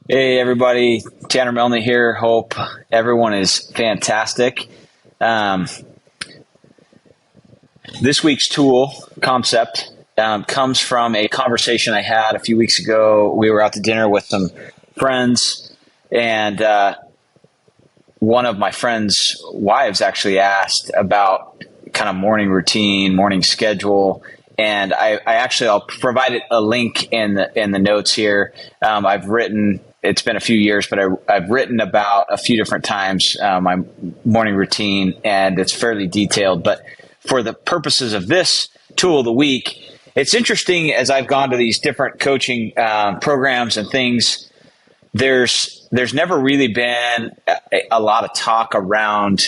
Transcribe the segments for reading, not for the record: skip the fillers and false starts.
Hey everybody, Tanner Melney here. Hope everyone is fantastic. Um, this week's tool concept comes from a conversation I had a few weeks ago. We were out to dinner with some friends, and one of my friends' wives actually asked about kind of morning routine, morning schedule. And I'll provide a link in the notes here. I've written. It's been a few years, but I've written about a few different times my morning routine, and it's fairly detailed. But for the purposes of this tool of the week, it's interesting as I've gone to these different coaching programs and things. There's never really been a lot of talk around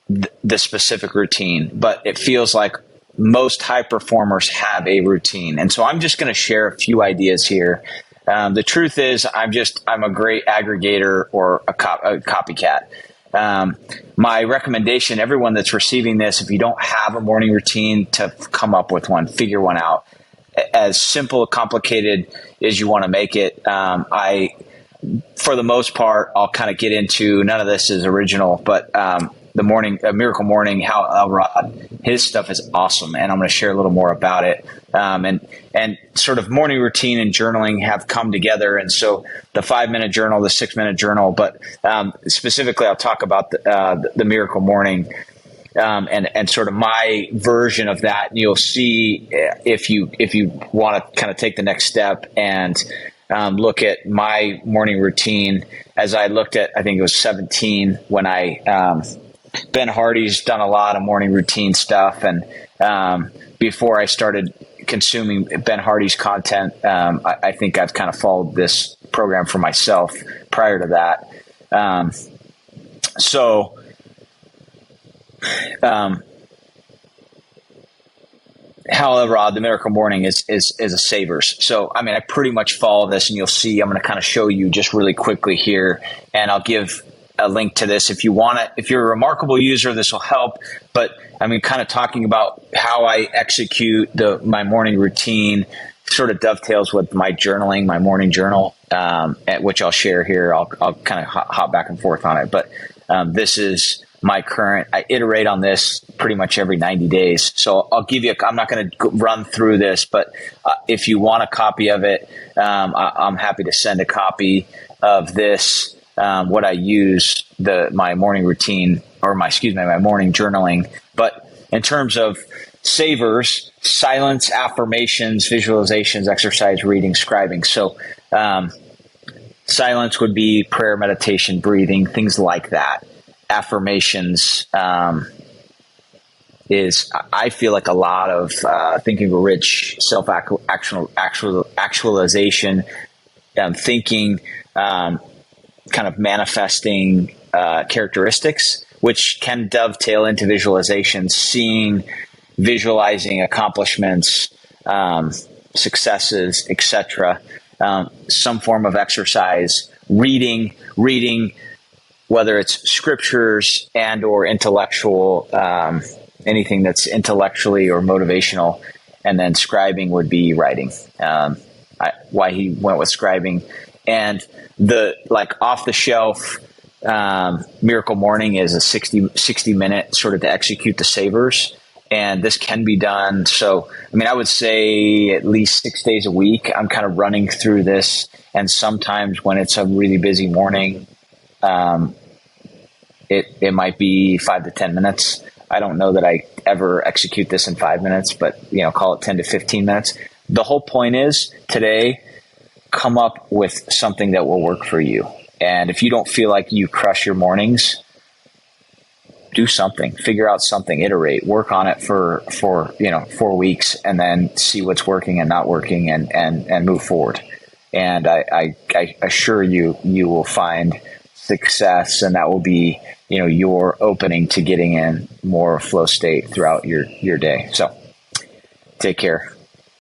the specific routine, but it feels like most high performers have a routine. And so I'm just going to share a few ideas here. The truth is I'm a great aggregator or a copycat. My recommendation, everyone that's receiving this, if you don't have a morning routine, to come up with one, figure one out. As simple, complicated as you want to make it. For the most part, I'll kind of get into, none of this is original, but the morning, Miracle Morning, Hal Elrod, his stuff is awesome, and I'm going to share a little more about it. And sort of morning routine and journaling have come together, and so the 5-minute journal, the 6-minute journal, but specifically, I'll talk about the Miracle Morning. And sort of my version of that, and you'll see if you want to kind of take the next step and look at my morning routine as I looked at, I think it was 17 when Ben Hardy's done a lot of morning routine stuff. And before I started consuming Ben Hardy's content, I think I've kind of followed this program for myself prior to that. Hal Elrod, the Miracle Morning is a Savers. So, I mean, I pretty much follow this, and you'll see, I'm going to kind of show you just really quickly here, and I'll give a link to this if you want it. If you're a Remarkable user, this will help. But I mean, kind of talking about how I execute my morning routine sort of dovetails with my journaling, my morning journal, which I'll share here. I'll kind of hop back and forth on it. But this is my current, I iterate on this pretty much every 90 days. So I'll give you, I'm not going to run through this, but if you want a copy of it, I'm happy to send a copy of this, what I use, my morning routine, or my morning journaling. But in terms of savers, silence, affirmations, visualizations, exercise, reading, scribing. So silence would be prayer, meditation, breathing, things like that. Affirmations is, I feel like, a lot of thinking rich, self-actualization, thinking, kind of manifesting characteristics, which can dovetail into visualizations, visualizing accomplishments, successes, etc. Some form of exercise, reading, whether it's scriptures and or intellectual, anything that's intellectually or motivational. And then scribing would be writing. Why he went with scribing. And the off the shelf Miracle Morning is a 60 minute sort of to execute the savers. And this can be done. So, I mean, I would say at least 6 days a week, I'm kind of running through this. And sometimes when it's a really busy morning, it might be 5 to 10 minutes. I don't know that I ever execute this in 5 minutes, but call it 10 to 15 minutes. The whole point is today, come up with something that will work for you. And if you don't feel like you crush your mornings, do something, figure out something, iterate, work on it for 4 weeks, and then see what's working and not working, and move forward. And I assure you will find success, and that will be your opening to getting in more flow state throughout your day. So take care.